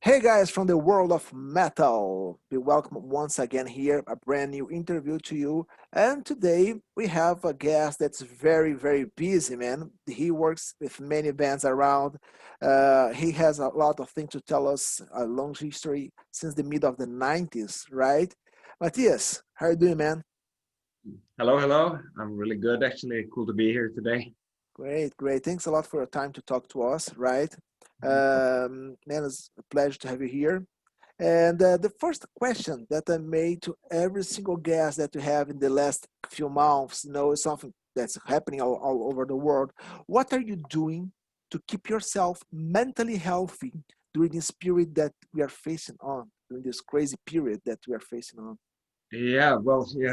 Hey guys from the world of metal, be welcome once again here, a brand new interview to you. And today we have a guest that's very busy, man. He works with many bands around. He has a lot of things to tell us, a long history since the mid of the 90s, right? Matthias, how you doing, man? Hello, hello. I'm really good, actually. Cool to be here today. Great. Thanks a lot for your time to talk to us, right? No problem. Man, it's a pleasure to have you here. And the first question that I made to every single guest that we have in the last few months, is something that's happening all over the world. What are you doing to keep yourself mentally healthy during this period that we are facing on, during this crazy period that we are facing on? Yeah,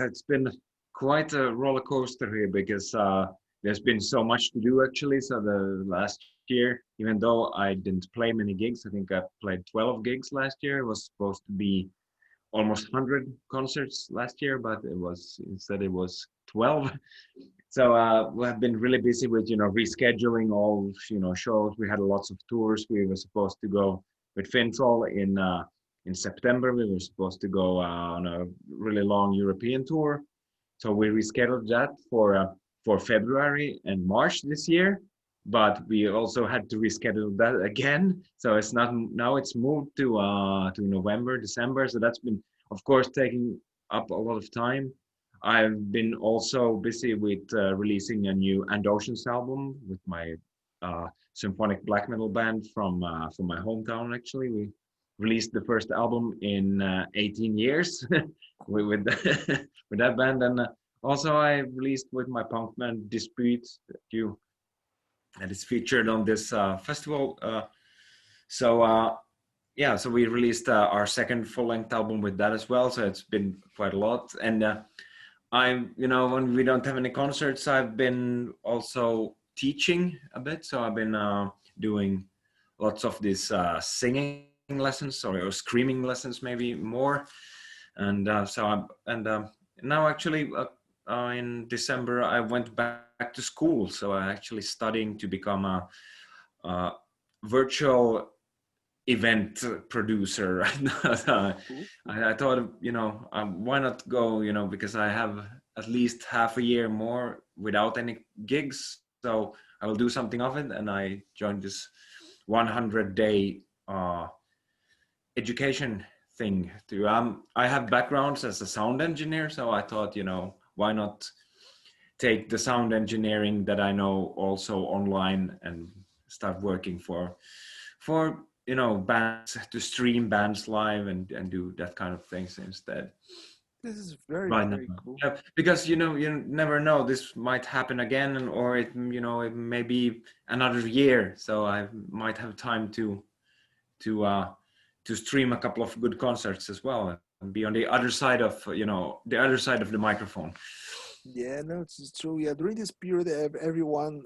it's been quite a roller coaster here because there's been so much to do, actually. So the last year, even though I didn't play many gigs, I think I played 12 gigs last year. It was supposed to be almost 100 concerts last year, but it was 12. So we have been really busy with rescheduling all shows. We had lots of tours. We were supposed to go with Fintroll in September. We were supposed to go on a really long European tour. So we rescheduled that for February and March this year. But we also had to reschedule that again. So it's not now. It's moved to November, December. So that's been, of course, taking up a lot of time. I've been also busy with releasing a new And Oceans album with my symphonic black metal band from my hometown. Actually, we released the first album in 18 years with with that band, and also I released with my punk band DISPYT that is featured on this festival. So yeah, so we released our second full-length album with that as well. So it's been quite a lot, and when we don't have any concerts, I've been also teaching a bit. So I've been doing lots of these singing lessons or screaming lessons, maybe more. And now actually in December, I went back to school. So I'm actually studying to become a virtual event producer right now. So Cool. I thought, why not go, because I have at least half a year more without any gigs. So I will do something of it. And I joined this 100-day education thing to, I have backgrounds as a sound engineer. So I thought, why not take the sound engineering that I know also online and start working for bands to stream bands live and do that kind of things instead This is very, right now. very cool. Yeah, because you never know, this might happen again, or it may be another year, so I might have time to uh to stream a couple of good concerts as well and be on the other side of the other side of the microphone. Yeah, no, it's true. Yeah, during this period, everyone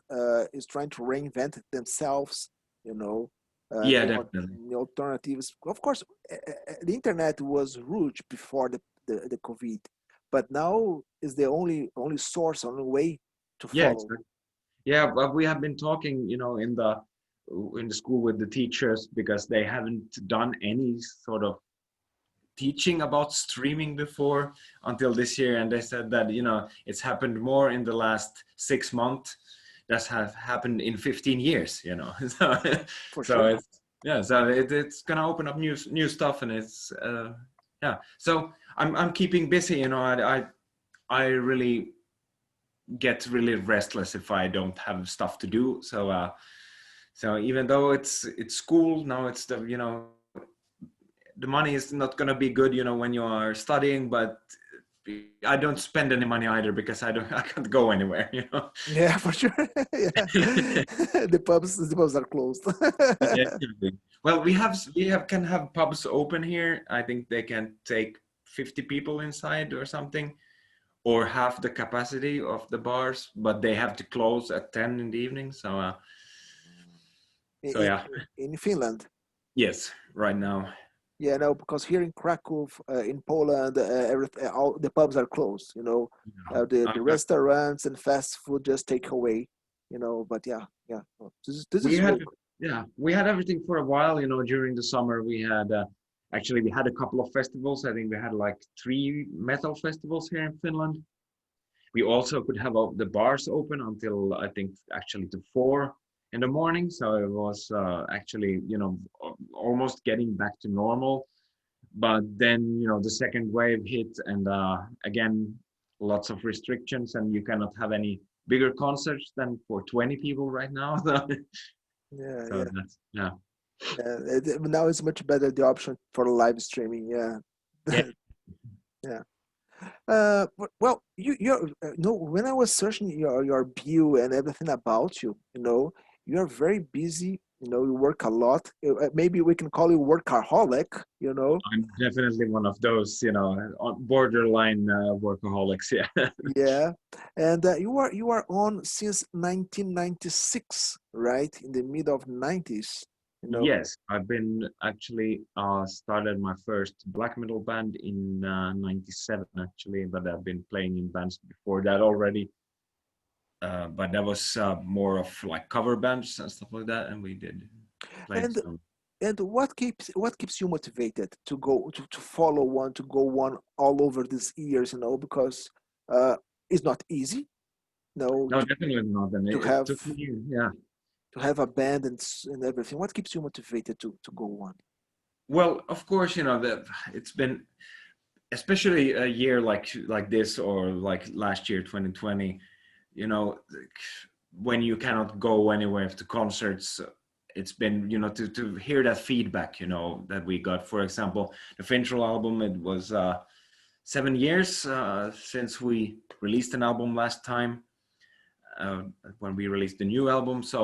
is trying to reinvent themselves, you know, Yeah, definitely. new alternatives. Of course, the internet was huge before the COVID, but now is the only source, only way to Yeah, follow. exactly. Yeah, but we have been talking, in the school with the teachers because they haven't done any sort of teaching about streaming before until this year, and they said that it's happened more in the last 6 months that have happened in 15 years. So, For so sure. it's gonna open up new stuff, and it's yeah. So I'm keeping busy. I really get really restless if I don't have stuff to do. So even though it's school now, it's the money is not going to be good, when you are studying, but I don't spend any money either because I can't go anywhere. Yeah, for sure. Yeah, the pubs are closed. Yeah, exactly. Well, we have can have pubs open here. I think they can take 50 people inside or something, or half the capacity of the bars, but they have to close at 10 in the evening. So in, yeah. in Finland. Yes, right now. Yeah, no, because here in Krakow, in Poland, all the pubs are closed. Yeah. The restaurants and fast food just take away. But yeah, yeah, no, this We is had really good. Yeah, we had everything for a while. During the summer we had actually we had a couple of festivals. I think we had like three metal festivals here in Finland. We also could have the bars open until I think actually to 4 in the morning. So it was actually almost getting back to normal. But then the second wave hit, and again lots of restrictions, and you cannot have any bigger concerts than for 20 people right now. Yeah, So yeah. that's yeah. Now it's much better the option for live streaming. Yeah. Yeah. Yeah. Well, when I was searching your bio and everything about you, you are very busy. You work a lot. Maybe we can call you workaholic. I'm definitely one of those, on borderline workaholics. Yeah. Yeah, and you are on since 1996, right? In the middle of 90s, you know. Yes, I've been actually started my first black metal band in '97 actually, but I've been playing in bands before that already. But that was more of like cover bands and stuff like that, and we did play And some. and what keeps you motivated to follow one to go on all over these years? Because uh, it's not easy, No, to definitely not. And to it have took me, yeah. to have a band and everything. What keeps you motivated to go on? Well, of course, that it's been especially a year like this or like last year 2020, like, when you cannot go anywhere to concerts. It's been to hear that feedback that we got. For example, the Fintroll album, it was 7 years since we released an album last time, uh, when we released the new album. So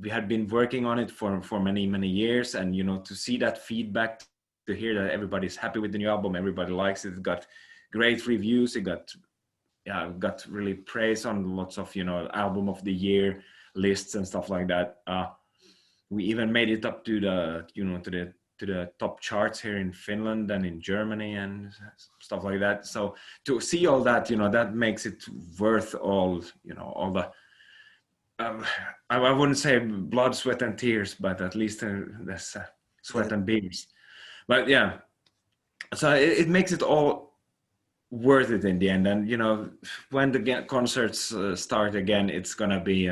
we had been working on it for many many years, and to see that feedback, to hear that everybody's happy with the new album, everybody likes it. It got great reviews. It got, yeah, got really praise on lots of album of the year lists and stuff like that. We even made it up to the to the top charts here in Finland and in Germany and stuff like that. So to see all that, that makes it worth all the um, I wouldn't say blood, sweat, and tears, but at least there's Yeah. sweat and beers. But yeah, so it makes it all worth it in the end. And when the concerts start again, it's gonna be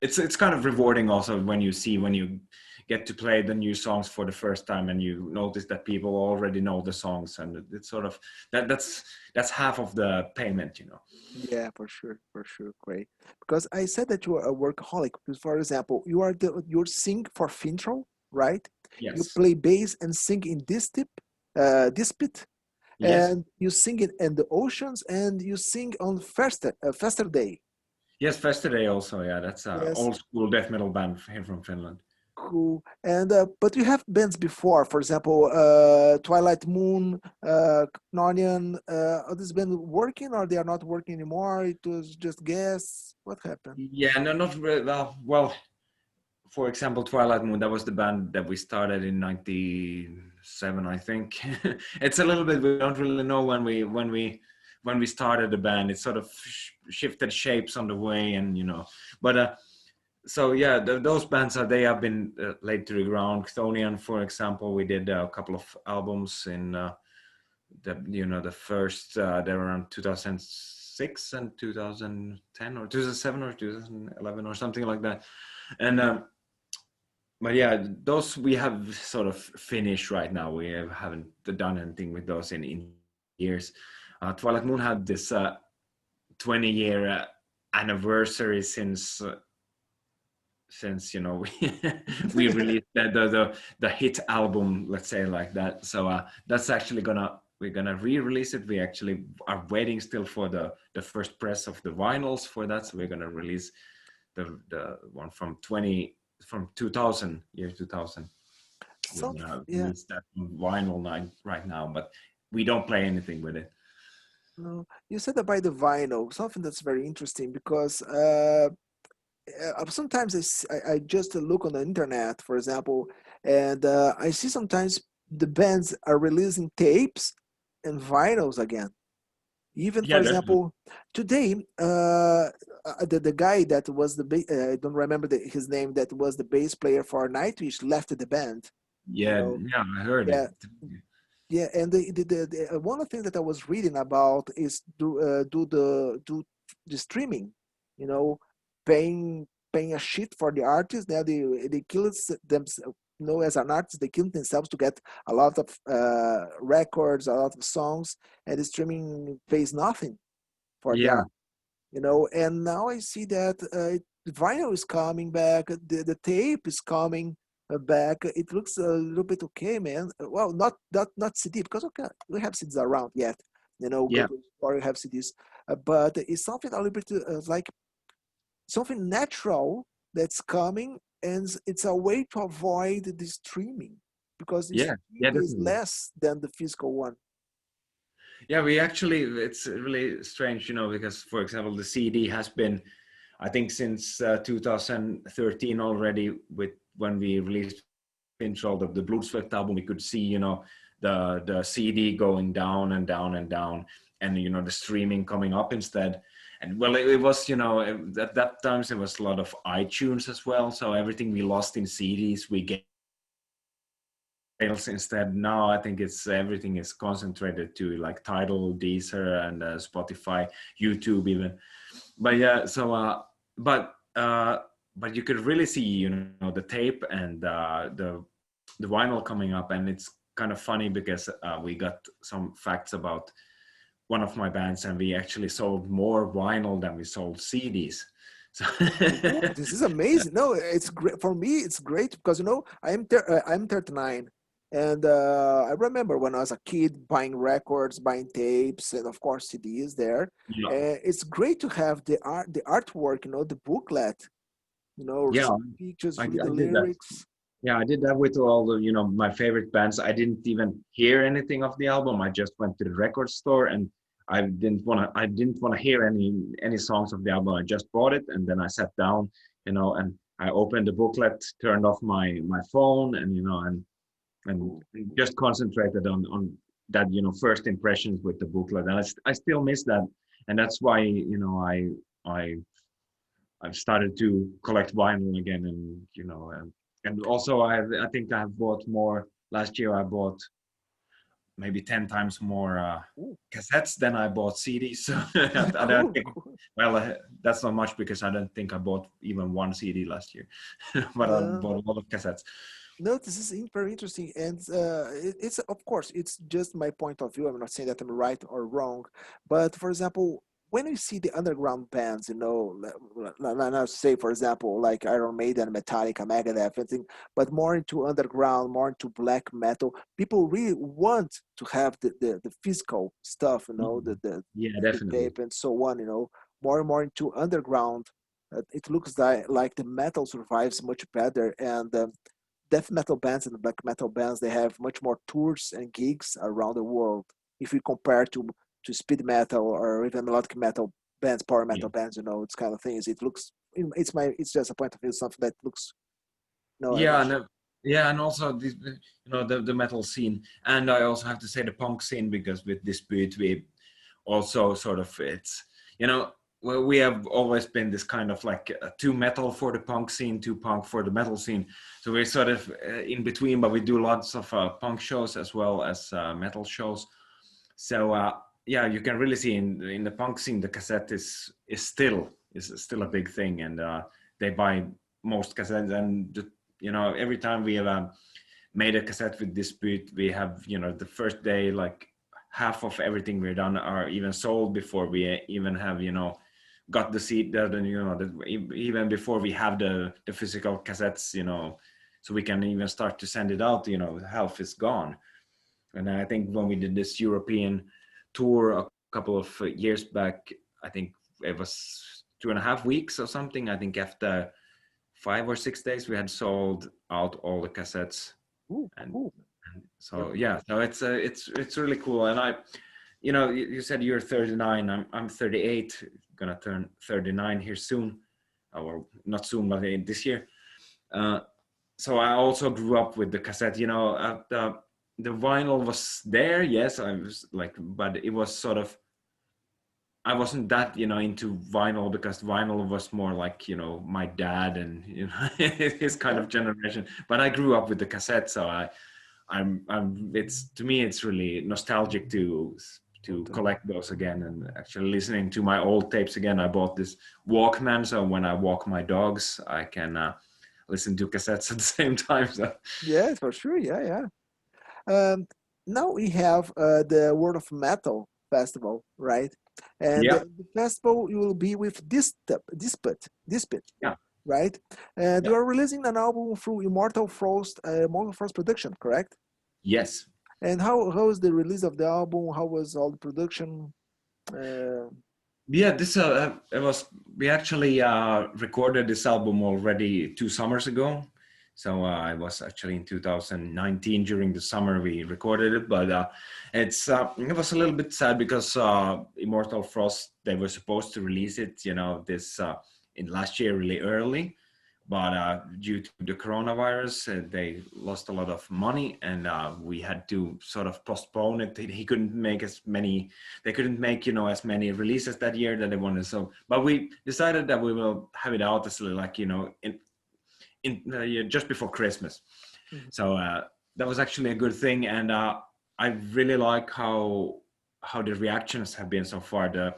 it's kind of rewarding also when you get to play the new songs for the first time, and you notice that people already know the songs, and it's sort of that's half of the payment. Yeah, for sure, for sure. Great. Because I said that you are a workaholic. Because, for example, you sing for Fintroll, right? You Yes. play bass and sing in Dispyt, Yes. and you sing in the oceans, and you sing on Faster Day. Yes, Yesterday also. Yeah, that's a Yes, old school death metal band here from Finland. cool. And but you have bands before, for example, Twilight Moon, Nonian. Are these band working, or they are not working anymore? It was just guess. What happened? Yeah, no, not really. Well, for example, Twilight Moon, that was the band that we started in '97, I think. It's a little bit, we don't really know when we started the band. It sort of shifted shapes on the way, and but so yeah, those bands they have been laid to the ground. Chthonian, for example, we did a couple of albums in the first they were around 2006 and 2010 or 2007 or 2011 or something like that. And but yeah, those we have sort of finished right now. We haven't done anything with those in years. Twilight Moon had this 20-year anniversary since we we released the hit album, let's say like that. So that's actually we're gonna re-release it. We actually are waiting still for the first press of the vinyls for that. So we're gonna release the one from 2000, year 2000. We're Some, gonna yeah. release that on vinyl night right now, but we don't play anything with it. No, you said about the vinyl, something that's very interesting because sometimes I just look on the internet, for example, and I see sometimes the bands are releasing tapes and vinyls again. Even Yeah, for definitely. example, today, the guy that was I don't remember his name, that was the bass player for Nightwish, left the band. You Yeah, know, yeah, I heard it. yeah, yeah. And one of the things that I was reading about is do the streaming. You know, paying a shit for the artists. Now they kill themselves. You know, as an artist, they kill themselves to get a lot of records, a lot of songs, and the streaming pays nothing for the Yeah, art. You know, and now I see that vinyl is coming back, the tape is coming back. It looks a little bit okay, man. Well, not CD, because okay, we have CDs around yet. You know, go yeah, to the store, you have CDs, but it's something a little bit like something natural that's coming, and it's a way to avoid the streaming, because the yeah, yeah, streaming is definitely. less than the physical one. Yeah, we actually, it's really strange, because for example, the CD has been, I think, since 2013 already, with when we released Fintroll, the Bloedsweat album, we could see, the CD going down and down and down, and the streaming coming up instead. And well, it was, at that times there was a lot of iTunes as well, so everything we lost in CDs we get sales instead. Now I think it's everything is concentrated to like Tidal, Deezer, and Spotify, YouTube even. But yeah, so but you could really see the tape and the vinyl coming up, and it's kind of funny because we got some facts about one of my bands, and we actually sold more vinyl than we sold CDs. So Ooh, this is amazing. No, it's great for me. It's great because I'm 39, and I remember when I was a kid buying records, buying tapes, and of course CDs. There, yeah, it's great to have the artwork. You know, the booklet. You know, yeah, see pictures, read I the did that. lyrics. Yeah, I did that with all the, my favorite bands. I didn't even hear anything of the album. I just went to the record store and I didn't want to hear any songs of the album. I just bought it and then I sat down, and I opened the booklet, turned off my phone, and and Ooh. just concentrated on that, first impressions with the booklet. And I still miss that. And that's why, I I've started to collect vinyl again, and and also I think I've bought more. Last year I bought maybe 10 times more Ooh. cassettes than I bought CDs. So I don't Cool, think, cool. well, that's not much because I don't think I bought even one CD last year, but I Uh, bought a lot of cassettes. no, this is very interesting, and it's of course it's just my point of view. I'm not saying that I'm right or wrong, but for example, when you see the underground bands, you know, not say for example like Iron Maiden, Metallica, Megadeth, anything, but more into underground, more into black metal, people really want to have the physical stuff, you know, Mhm. Yeah, the definitely. tape and so on, you know, more and more into underground. It looks like the metal survives much better, and death metal bands and black metal bands, they have much more tours and gigs around the world if we compare to speed metal or even melodic metal bands, power Yeah. metal bands. You know, it's kind of things. It looks, it's just a point of view, something that looks. No, I'm Yeah, not and sure. yeah, and also the metal scene, and I also have to say the punk scene, because with DISPYT we also sort of, it's, well, we have always been this kind of like too metal for the punk scene, too punk for the metal scene. So we're sort of in between, but we do lots of punk shows as well as metal shows. So yeah, you can really see in the punk scene the cassette is still a big thing, and they buy most cassettes. And every time we have made a cassette with DISPYT, we have, the first day, like half of everything we're done are even sold before we even have, got the seat there, and even before we have the physical cassettes, so we can even start to send it out, half is gone. And I think when we did this European tour a couple of years back, I think it was 2.5 weeks or something. I think after 5 or 6 days, we had sold out all the cassettes. Ooh, And cool. Yeah. so yeah, so it's really cool. And you said you're 39. I'm 38, gonna turn 39 here soon, or not soon, but this year. Uh, so I also grew up with the cassette. The vinyl was there, yes. I was like, but it was sort of I wasn't that, into vinyl, because vinyl was more like, my dad and, his kind Yeah, of generation. But I grew up with the cassette, so it's, to me, it's really nostalgic to totally. collect those again and actually listening to my old tapes again. I bought this Walkman, so when I walk my dogs, I can listen to cassettes at the same time. So Yes, for sure. Yeah, yeah. Um, Now we have the World of Metal festival, right? And yeah, the festival will be with Dispyt, yeah, right? And yeah, you are releasing an album through Immortal Frost production, correct? yes. And how is the release of the album? How was all the production? Uh, Yeah, this it was we actually recorded this album already 2 summers ago. So it was actually in 2019 during the summer we recorded it, but it was a little bit sad because Immortal Frost, they were supposed to release it, this in last year really early, but due to the coronavirus, they lost a lot of money, and we had to sort of postpone it. He couldn't make as many, they couldn't make, as many releases that year that they wanted. So, but we decided that we will have it out as like, just before Christmas. mhm. So that was actually a good thing, and I really like how the reactions have been so far. The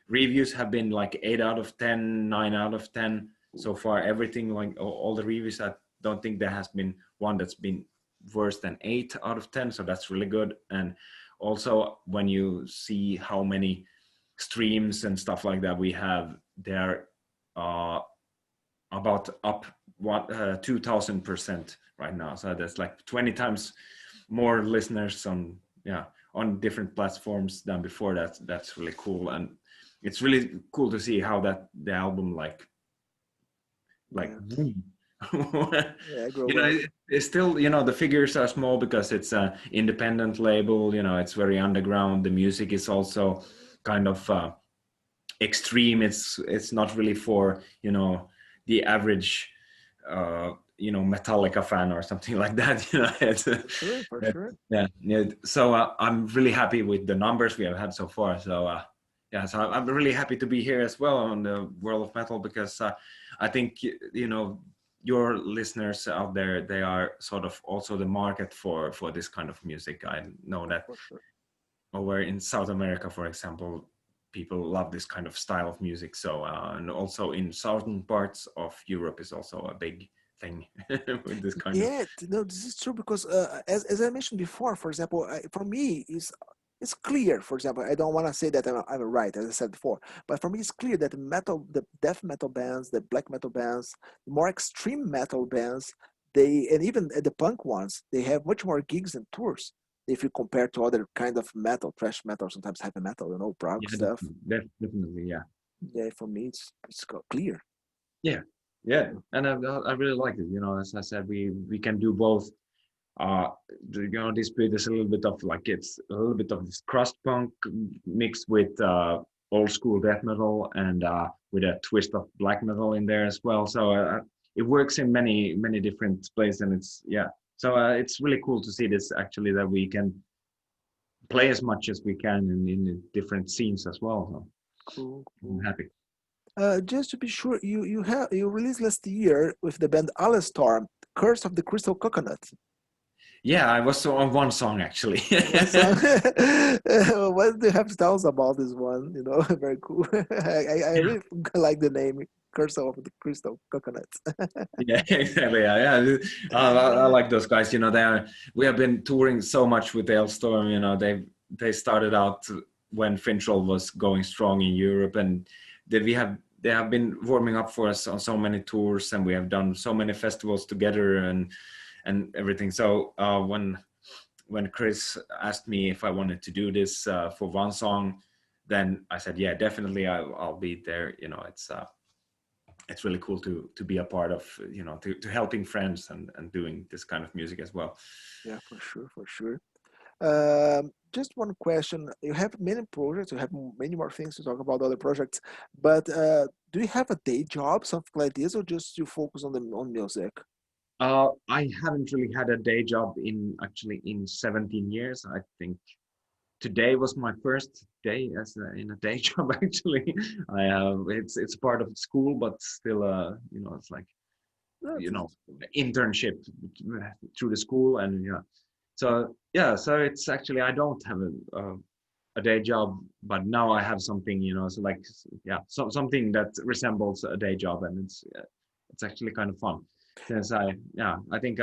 reviews have been like 8 out of 10, 9 out of 10 so far. Everything, like all the reviews, I don't think there has been one that's been worse than 8 out of 10. So that's really good. And also when you see how many streams and stuff like that we have, they're uh, about up 2,000% right now. So that's like 20 times more listeners on, yeah, on different platforms than before. That's really cool, and it's really cool to see how that the album like Yeah, yeah, you grow know up. it's still, the figures are small because it's an independent label. It's very underground. The music is also kind of extreme. It's not really for, the average Metallica fan or something like that. For sure, for Yeah, sure. yeah. So I'm really happy with the numbers we have had so far. So yeah, so I'm really happy to be here as well on the World of Metal, because I think, your listeners out there, they are sort of also the market for this kind of music. I know that For sure. over in South America, for example, people love this kind of style of music. So and also in southern parts of Europe is also a big thing with this kind of. Yeah, no, this is true because as I mentioned before, for example, for me, it's clear. For example, I don't want to say that I'm right, as I said before, but for me, it's clear that the death metal bands, the black metal bands, the more extreme metal bands, and even the punk ones, they have much more gigs and tours if you compare to other kind of metal, thrash metal, sometimes heavy metal, prog Yeah, stuff. definitely, yeah. Yeah, for me, it's clear. Yeah, yeah, and I really like it. As I said, we can do both. Uh, this bit is a little bit of like, it's a little bit of this crust punk mixed with old school death metal, and with a twist of black metal in there as well. So it works in many different places, and it's, yeah. So it's really cool to see this actually, that we can play as much as we can in different scenes as well. So Cool, I'm cool. happy. Just to be sure, you released last year with the band Alistar, "Curse of the Crystal Coconut." Yeah, I was on one song actually. One song. What do you have to tell us about this one? Very cool. I Yeah, really like the name "Curse of the Crystal Coconut." yeah, exactly. Yeah, yeah. I like those guys. We have been touring so much with Ailstorm. They started out when Fintroll was going strong in Europe, and they have been warming up for us on so many tours, and we have done so many festivals together and everything. So when Chris asked me if I wanted to do this for one song, then I said, yeah, definitely, I'll be there. It's really cool to be a part of, to helping friends and doing this kind of music as well. Yeah, for sure, for sure. Just one question. You have many projects, you have many more things to talk about other projects, but do you have a day job, something like this, or just you focus on music? I haven't really had a day job in 17 years, I think. today was my first day in a day job actually. I it's part of school, but still, it's like That you know is internship through the school, and yeah. So yeah, so it's actually I don't have a day job, but now I have something, so like yeah, something that resembles a day job, and it's actually kind of fun. Since I think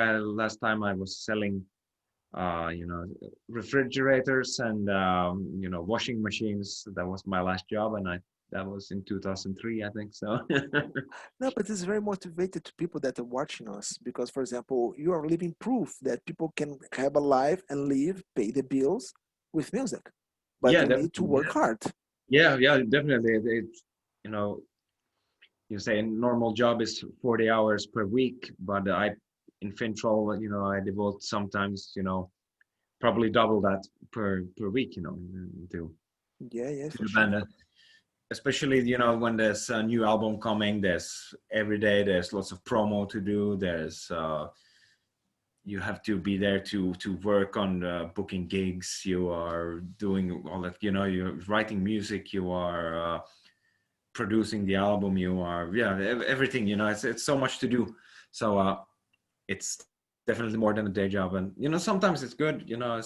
last time I was selling refrigerators and washing machines. That was my last job, and I that was in 2003, I think so. no, but it's very motivated to people that are watching us because, for example, you are living proof that people can have a life and live, pay the bills with music, but Yeah, they need to definitely. work hard. Yeah, definitely. You know, you say a normal job is 40 hours per week, but in Fintroll, I devote sometimes, probably double that per week, Yeah, yeah, to for the sure. band. Especially, when there's a new album coming, there's every day there's lots of promo to do. There's you have to be there to work on booking gigs. You are doing all that, you're writing music, you are producing the album, you are everything, it's so much to do. So it's definitely more than a day job, and sometimes it's good,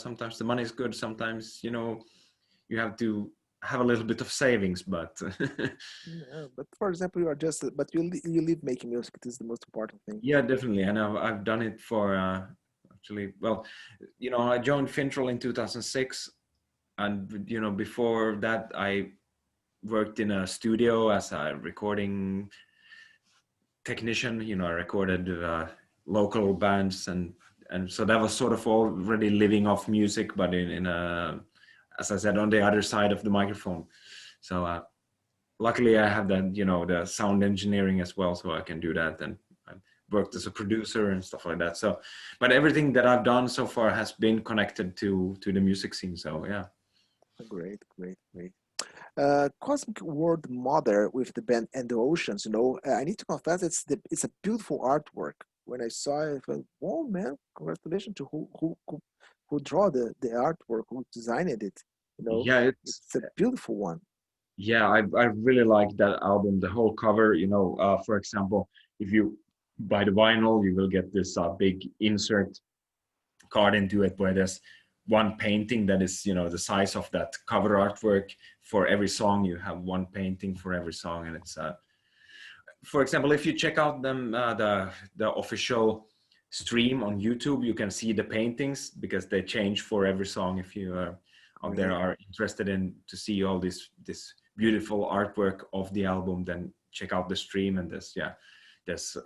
sometimes the money is good, sometimes you have to have a little bit of savings, but Yeah, but for example, you are just, but you live making music. This is the most important thing. yeah, definitely. And I've done it for actually, well, I joined Fintroll in 2006, and before that I worked in a studio as a recording technician. I recorded local bands, and so that was sort of already living off music, but in a, as I said, on the other side of the microphone. So luckily I have that, the sound engineering as well, so I can do that. And I worked as a producer and stuff like that. So, but everything that I've done so far has been connected to the music scene. So yeah. Great, great, great. Cosmic World Mother with the band and the Oceans. I need to confess, it's a beautiful artwork. When I saw it, I thought, "Whoa, man! Congratulations to who draw the artwork, who designed it." You know, Yeah, it's a beautiful one. yeah, I really like that album, the whole cover. For example, if you buy the vinyl, you will get this big insert card into it where there's one painting that is, the size of that cover artwork. For every song you have one painting for every song, and it's for example, if you check out them the official stream on YouTube, you can see the paintings because they change for every song. If you out there Great. are interested in to see all this beautiful artwork of the album, then check out the stream. And there's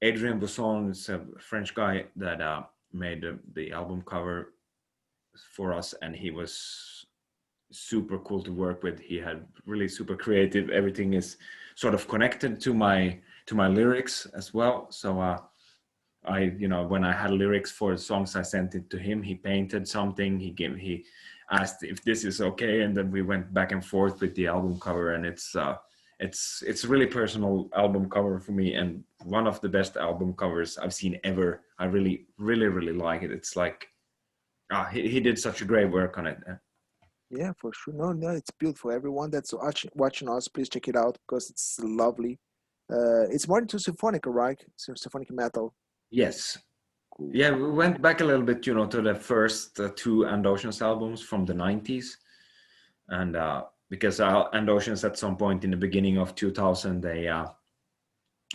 Adrien Busson is a French guy that made the album cover for us, and he was super cool to work with. He had really super creative. Everything is sort of connected to my lyrics as well. So when I had lyrics for songs, I sent it to him. He painted something. He asked if this is okay, and then we went back and forth with the album cover. And it's really personal album cover for me, and one of the best album covers I've seen ever. I really, really, really like it. It's like he did such a great work on it. Yeah, for sure. No, no, it's beautiful. Everyone that's watching us, please check it out because it's lovely. It's more into symphonic, right? Symphonic metal. Yes. Cool. Yeah, we went back a little bit, to the first two And Oceans albums from the 90s. And because And Oceans at some point in the beginning of 2000, they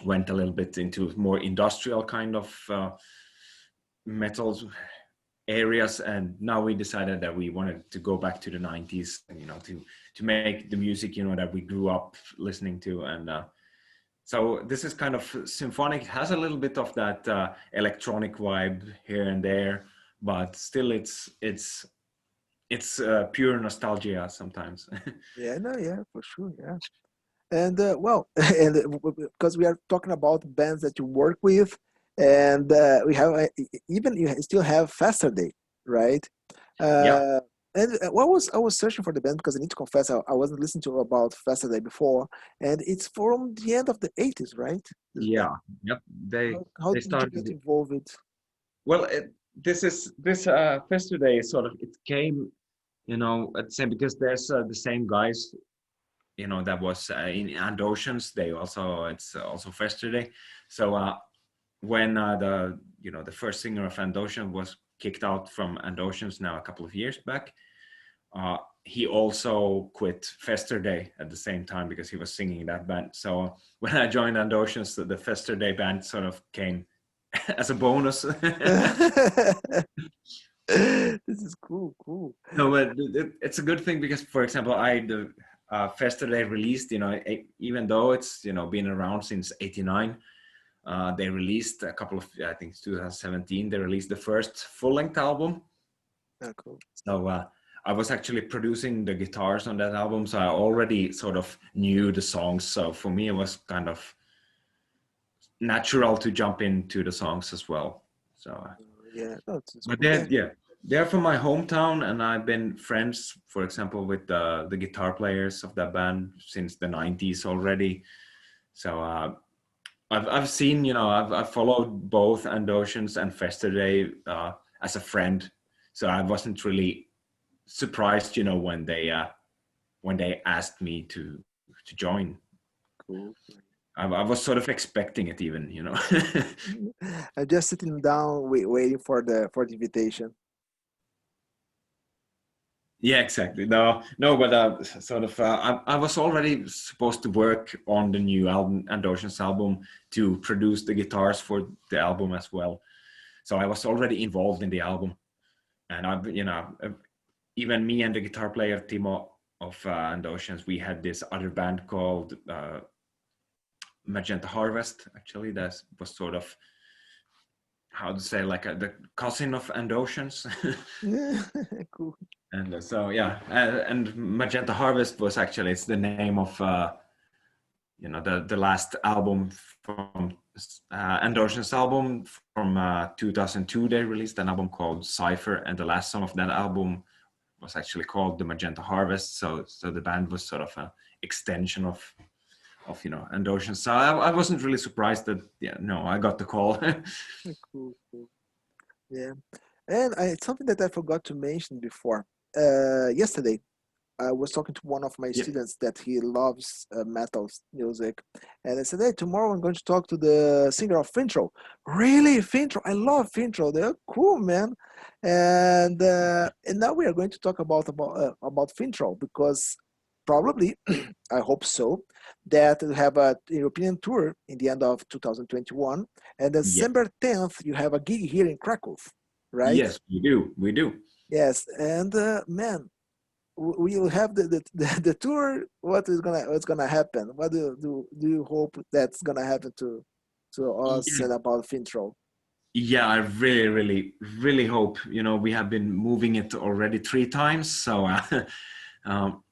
went a little bit into more industrial kind of metal areas. And now we decided that we wanted to go back to the 90s, and, to make the music, that we grew up listening to. And so this is kind of symphonic. It has a little bit of that electronic vibe here and there, but still it's pure nostalgia sometimes. Yeah, no, yeah, for sure. Yeah. And well, and because we are talking about bands that you work with, and we have even you still have Faster Day, right? Yeah, Uh, and what was I was searching for the band because I need to confess I wasn't listening to about Faster Day before, and it's from the end of the 80s, right? This band. yeah, yep. They How they did you get started. involved? Well, this Fest Today sort of it came. I'd say because there's the same guys, that was in and Oceans. They also it's also Festerday. So when the first singer of And Ocean was kicked out from And Oceans now a couple of years back, uh, he also quit Festerday at the same time because he was singing in that band. So when I joined And Oceans, the Festerday band sort of came as a bonus. This is cool, cool. No, but it's a good thing because, for example, the Festerday released, even though it's been around since '89, they released a couple of, I think it's 2017. They released the first full-length album. Yeah, cool. So I was actually producing the guitars on that album, so I already sort of knew the songs. So for me, it was kind of natural to jump into the songs as well. So, Yeah, no, it's but cool. Yeah, they're from my hometown, and I've been friends, for example, with the guitar players of that band since the '90s already. So I've seen, I've followed both And Oceans and Festerday as a friend. So I wasn't really surprised, when they asked me to join. cool. I was sort of expecting it even. I'm just sitting down, waiting for the invitation. Yeah, exactly. No, but sort of, I was already supposed to work on the new album, And Oceans album, to produce the guitars for the album as well. So I was already involved in the album, and even me and the guitar player Timo of And Oceans, we had this other band called Magenta Harvest. Actually, that was sort of, how to say, like the cousin of And Oceans. Yeah, cool. And so yeah, and Magenta Harvest was actually, it's the name of the last album from And Ocean's album from 2002. They released an album called Cipher, and the last song of that album was actually called the Magenta Harvest. So the band was sort of an extension of And Ocean. So I wasn't really surprised that, yeah, no, I got the call. Cool, cool. Yeah. And it's something that I forgot to mention before. Yesterday, I was talking to one of my Yeah. students that he loves metal music, and I said, "Hey, tomorrow I'm going to talk to the singer of Fintro." Really, Fintro? I love Fintro. They're cool, man. And now we are going to talk about Fintro because probably, I hope so, that we have a European tour in the end of 2021, and Yeah. December 10th you have a gig here in Krakow, right? Yes, we do. Yes, and man, we'll have the tour. What's gonna happen? What do you hope that's gonna happen to us Yeah, and about Fintro? yeah, I really, really, really hope. We have been moving it already 3 times, so um,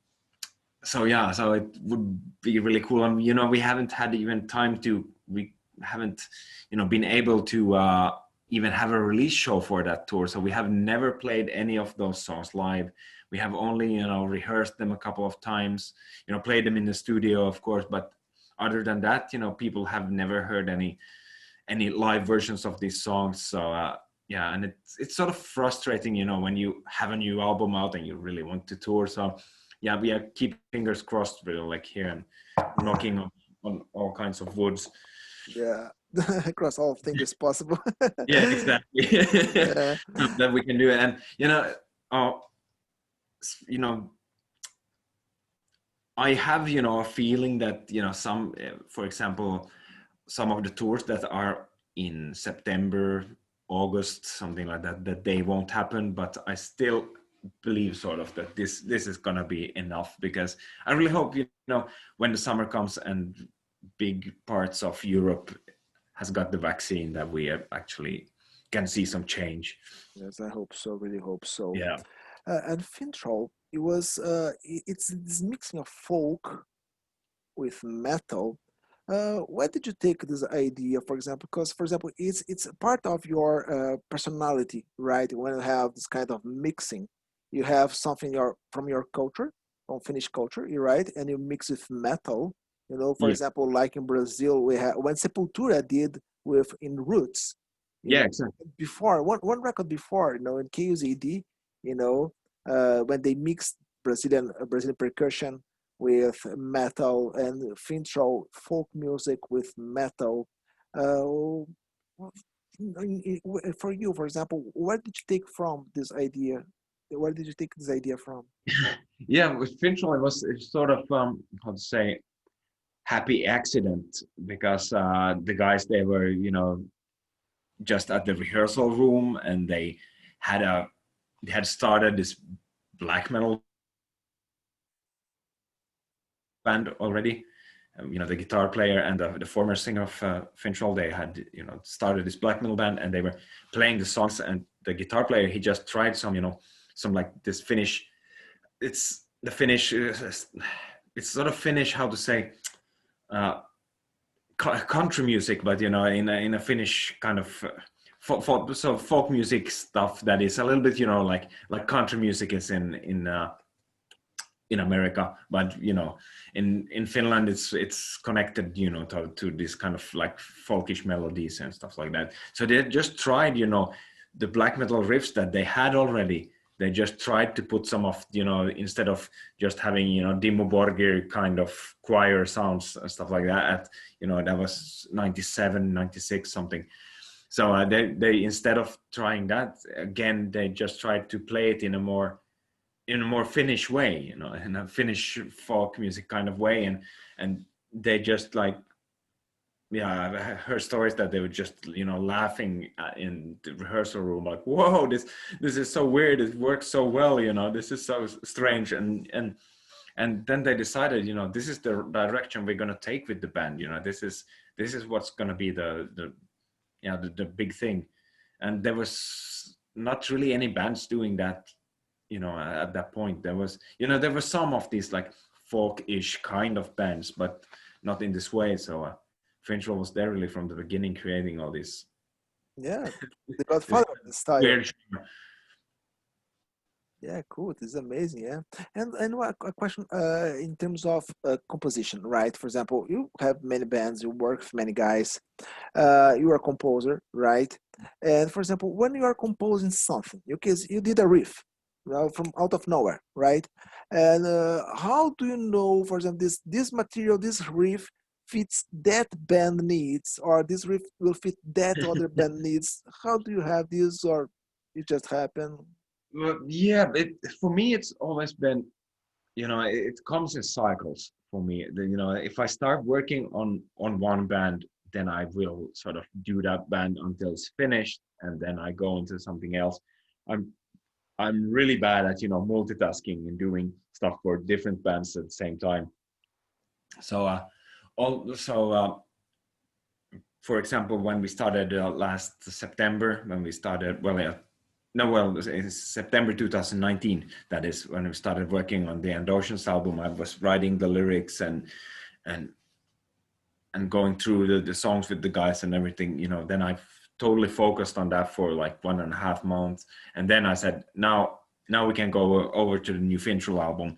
so yeah, so it would be really cool. And we haven't had even time to. We haven't, been able to even have a release show for that tour. So we have never played any of those songs live. We have only, rehearsed them a couple of times. Played them in the studio, of course, but other than that, people have never heard any live versions of these songs. So yeah, and it's sort of frustrating, when you have a new album out and you really want to tour. So yeah, we are keep fingers crossed, really, like here, and Yeah, knocking on all kinds of woods. yeah. Cross all fingers possible. Yeah, exactly. Yeah, That we can do it. And uh, you know I have, a feeling that, some, for example, some of the tours that are in September, August, something like that, that they won't happen. But I still believe sort of that this is gonna be enough, because I really hope, when the summer comes and big parts of Europe has got the vaccine, that we actually can see some change. yes, I hope so. Really hope so. Yeah. And Fintroll, it's this mixing of folk with metal. Where did you take this idea, for example? Because, for example, it's a part of your personality, right? When you have this kind of mixing, you have something from your culture, from Finnish culture, you're right, and you mix with metal. For Yeah. example, like in Brazil, we have when Sepultura did with in Roots, Yeah, exactly. before one record before, in KUZD, you know, when they mixed Brazilian percussion with metal and Fintroll folk music with metal. Uh, for you, for example, where did you take from this idea? Where did you take this idea from? Yeah, with Finchel, it was sort of how to say happy accident because the guys they were just at the rehearsal room and had a they had started this black metal band already. The guitar player and the former singer of Finchel, they had started this black metal band and they were playing the songs. And the guitar player he just tried some like this Finnish. It's the Finnish. It's sort of Finnish. How to say? Uh, Country music, but in a Finnish kind of folk music stuff that is a little bit like country music is in America, but in Finland it's connected to this kind of like folkish melodies and stuff like that. So they just tried the black metal riffs that they had already. They just tried to put some of instead of just having Dimmu Borgir kind of choir sounds and stuff like that. That was 97, 96 something. So they instead of trying that again, they just tried to play it in a more Finnish way, in a Finnish folk music kind of way, and they just like, yeah, I heard stories that they were just laughing in the rehearsal room, like, whoa, this is so weird, it works so well, this is so strange, and then they decided, this is the direction we're going to take with the band, this is what's going to be the big thing. And there was not really any bands doing that at that point. There were some of these like folk-ish kind of bands, but not in this way. So Finchel was there really from the beginning, creating all Yeah, the this godfather of the style. weird genre. Yeah, cool. This is amazing. Yeah, and a question in terms of composition, right? For example, you have many bands, you work with many guys. You are a composer, right? And for example, when you are composing something, you did a riff, from out of nowhere, right? And how do you know, for example, this material, this riff fits that band needs, or this riff will fit that other band needs? How do you have this, or it just happen? Well, yeah, for me it's always been, it comes in cycles for me. If I start working on one band, then I will sort of do that band until it's finished, and then I go into something else. I'm really bad at multitasking and doing stuff for different bands at the same time. So also for example, when we started last September, when we started, well, yeah, no, well, it's September 2019. That is when we started working on the End Oceans album. I was writing the lyrics and and going through the songs with the guys and everything. Then I totally focused on that for like 1.5 months, and then I said, now we can go over to the new Fintroll album.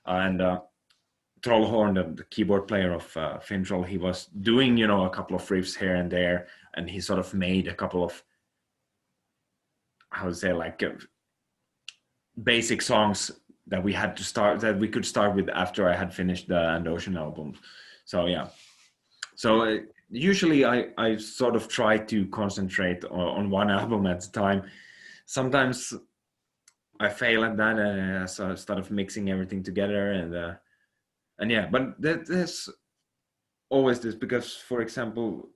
And Trollhorn, the keyboard player of Fintroll, he was doing a couple of riffs here and there, and he sort of made a couple of, how to say, like basic songs that we could start with after I had finished the And Ocean album. So yeah, so usually I sort of try to concentrate on one album at a time. Sometimes I fail at that, so I start of mixing everything together, and yeah, but there's always this, because for example,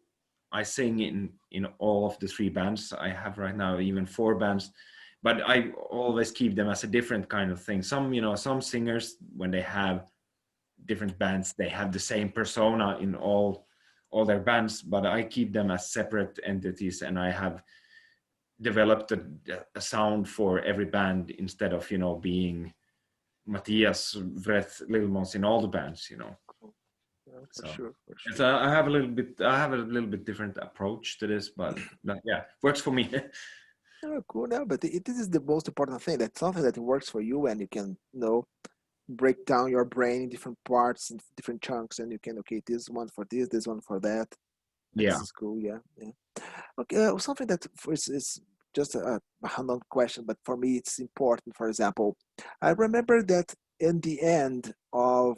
I sing in all of the three bands I have right now, even four bands, but I always keep them as a different kind of thing. Some singers, when they have different bands, they have the same persona in all their bands, but I keep them as separate entities, and I have developed a sound for every band instead of being Matthias Vreth Lilmons in all the bands. Cool. Yeah, for So sure, for it's sure. I have a little bit different approach to this, but yeah, works for me. Oh, cool. Now, but this is the most important thing. That's something that works for you, and you can, break down your brain in different parts, in different chunks, and you can, okay, this one for this one for that. And this Yeah. is cool. Yeah, yeah. Okay, something that is just a random question, but for me it's important. For example, I remember that in the end of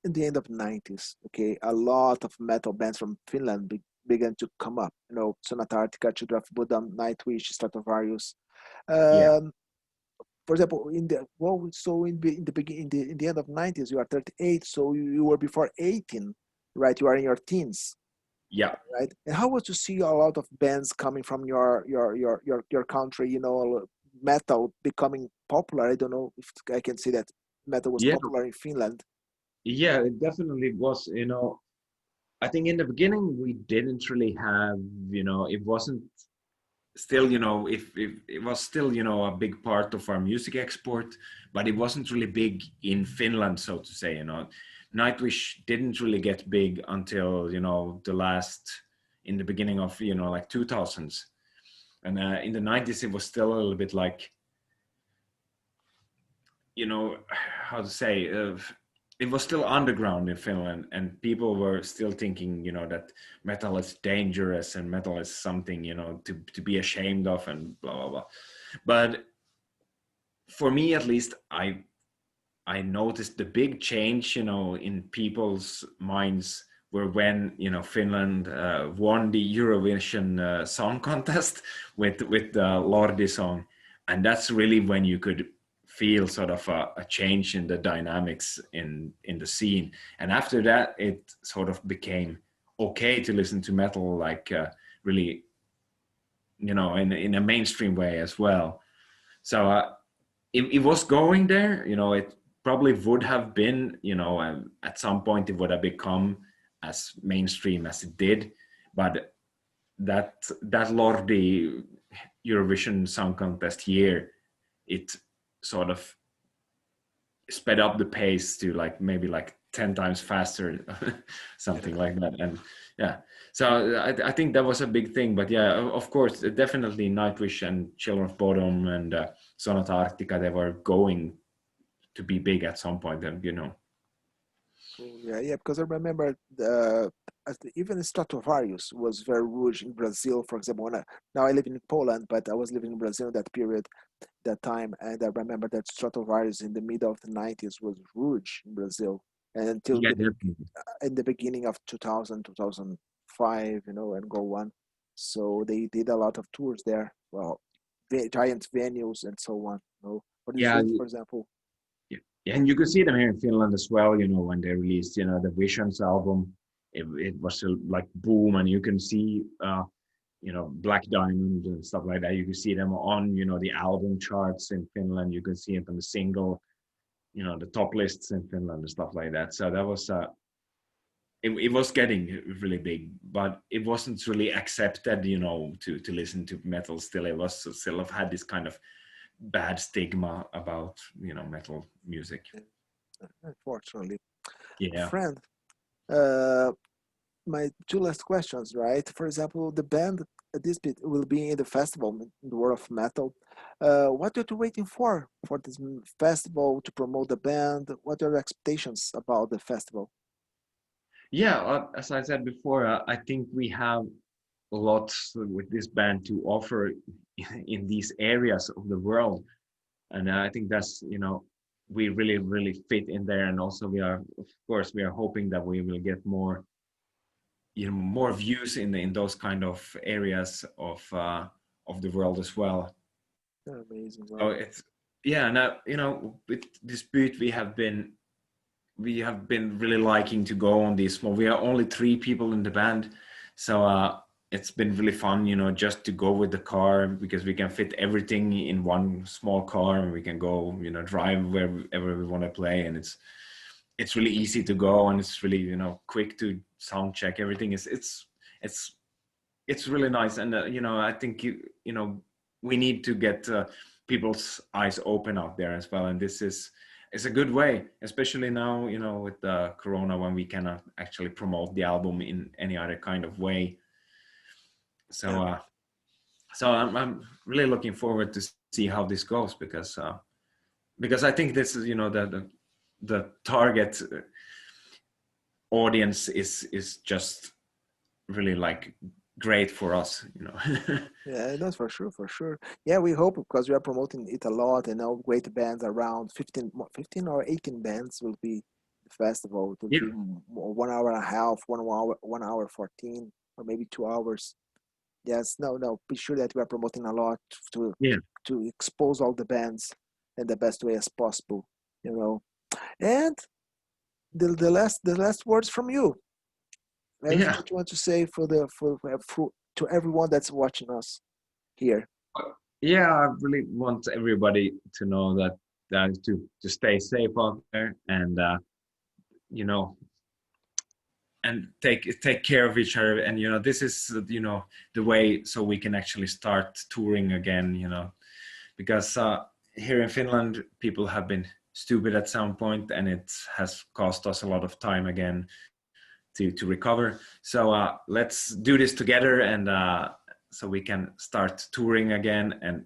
in the end of 90s, okay, a lot of metal bands from Finland began to come up. You know, Sonata Arctica, Children of Bodom, Nightwish, Stratovarius. Yeah, Um, for example, in the well, so in the beginning, in the end of 90s, you are 38, so you were before 18, right? You are in your teens, yeah, right? And how was to see a lot of bands coming from your country? You know, metal becoming popular. I don't know if I can say that metal was yeah, popular in Finland. yeah. It definitely was. I think in the beginning we didn't really have. It wasn't still. If it was still, a big part of our music export, but it wasn't really big in Finland, so to say. Nightwish didn't really get big until the last in the beginning of like 2000s, and in the 90s it was still a little bit like how to say it was still underground in Finland, and people were still thinking that metal is dangerous and metal is something to be ashamed of and blah blah blah. But for me at least, I noticed the big change in people's minds were when Finland won the Eurovision Song Contest with the Lordi song, and that's really when you could feel sort of a change in the dynamics in the scene. And after that, it sort of became okay to listen to metal, like really in a mainstream way as well. So it was going there. It probably would have been, at some point it would have become as mainstream as it did. But that Lordi Eurovision Song Contest year, it sort of sped up the pace to like maybe like 10 times faster, something Yeah. like that. And yeah, so I think that was a big thing. But yeah, of course, definitely Nightwish and Children of Bodom and Sonata Arctica, they were going to be big at some point. And. Cool. Yeah, yeah, because I remember even Stratovarius was very huge in Brazil, for example. Now I live in Poland, but I was living in Brazil that period, that time, and I remember that Stratovarius in the middle of the 90s was huge in Brazil, and until Yeah, definitely. in the beginning of 2000, 2005, you know, and go on. So they did a lot of tours there. Well, giant venues and so on. You know, for this Yeah, week, for example. yeah, and you could see them here in Finland as well. When they released, the Visions album, it was like boom, and you can see, Black Diamond and stuff like that. You can see them on, the album charts in Finland. You can see it on the single, the top lists in Finland and stuff like that. So that was, it was getting really big, but it wasn't really accepted, to listen to metal still. It was still had this kind of bad stigma about, metal music. Unfortunately, Yeah. friend. Uh, my two last questions, right? For example, the band DISPYT will be in the festival in the world of metal. What are you waiting for this festival to promote the band? What are your expectations about the festival? Yeah, as I said before, I think we have lots with this band to offer in these areas of the world, and I think that's we really fit in there, and also of course we are hoping that we will get more more views in those kind of areas of the world as well. Amazing, So wow. it's yeah. Now with Dispute we have been really liking to go on these small. We are only three people in the band, so it's been really fun, just to go with the car because we can fit everything in one small car and we can go, drive wherever we want to play, and it's really easy to go and it's really quick to sound check everything. It's it's really nice, and I think we need to get people's eyes open out there as well, and this is a good way, especially now with the corona when we cannot actually promote the album in any other kind of way. Yeah, So I'm really looking forward to see how this goes because I think this is the target audience is just really like great for us, you know. Yeah, that's for sure, for sure. Yeah, we hope because we are promoting it a lot, and now great bands around 15 or 18 bands will be the festival. It will Yeah, be 1 hour and a half, 1 hour, 1 hour 14, or maybe 2 hours. Yes, no, no. Be sure that we are promoting a lot to yeah, to expose all the bands in the best way as possible. You know, and the last words from you. Everything yeah. that you want to say for to everyone that's watching us here. Yeah, I really want everybody to know that to stay safe out there, and you know, and take care of each other. And you know, this is the way so we can actually start touring again. You know, because here in Finland, people have been stupid at some point, and it has cost us a lot of time again to recover. So let's do this together, and so we can start touring again. And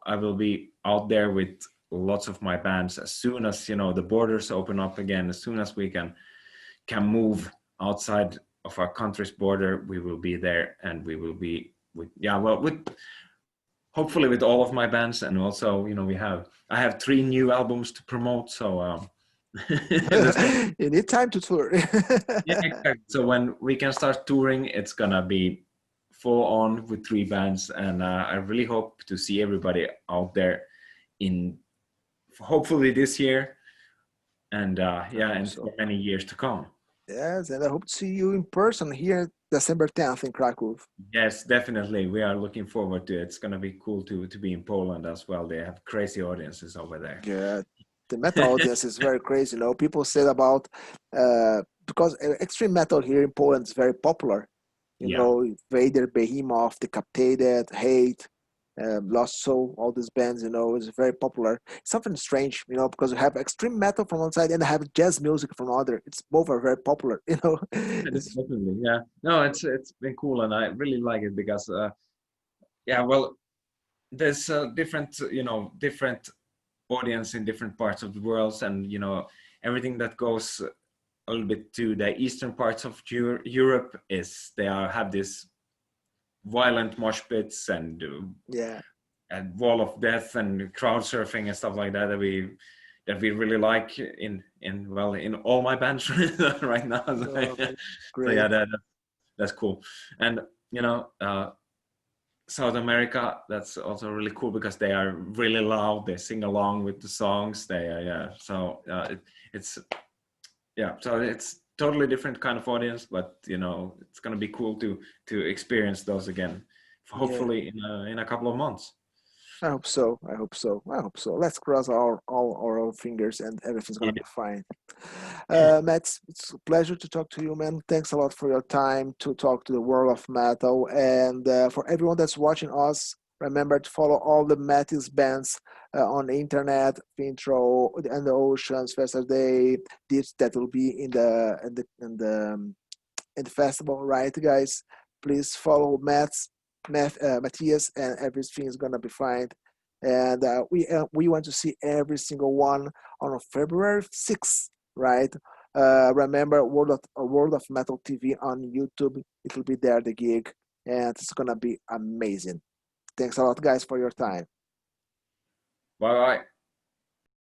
I will be out there with lots of my bands as soon as the borders open up again. As soon as we can move outside of our country's border, we will be there, and we will be with with hopefully with all of my bands. And also I have 3 new albums to promote, so there's gonna You need time to tour. yeah, exactly. So when we can start touring, it's gonna be full on with 3 bands, and I really hope to see everybody out there in hopefully this year, and I hope and for so. many years to come. Yes, and I hope to see you in person here December 10th in Krakow. Yes, definitely. We are looking forward to it. It's gonna be cool to be in Poland as well. They have crazy audiences over there. Yeah, the metal audience is very crazy. People said about because extreme metal here in Poland is very popular. Yeah, Vader, Behemoth, Decapitated, Hate, Lost Soul, all these bands. Is very popular. It's something strange, because you have extreme metal from one side and have jazz music from the other. It's both are very popular. It's definitely. Yeah. No, it's been cool, and I really like it because yeah, well, there's different different audience in different parts of the world, and everything that goes a little bit to the eastern parts of Europe is they have this violent mosh pits yeah, and wall of death and crowd surfing and stuff like that that we really like in all my bands right now. So, oh, yeah, so great. yeah, that's cool. And South America, that's also really cool because they are really loud. They sing along with the songs. They yeah. So it's yeah. So it's totally different kind of audience, but it's gonna be cool to experience those again. Yeah. Hopefully in a couple of months. I hope so. I hope so. I hope so. Let's cross all our fingers and everything's gonna Yeah. be fine. Matt, it's a pleasure to talk to you, man. Thanks a lot for your time to talk to the world of metal. And for everyone that's watching us, remember to follow all the Mattis bands on the internet, Intro and the Oceans, Festa Day, this that will be in the festival, right, guys? Please follow Matthias, and everything is gonna be fine. And we want to see every single one on February 6th, right? Remember World of Metal TV on YouTube. It will be there the gig, and it's gonna be amazing. Thanks a lot, guys, for your time. Bye bye.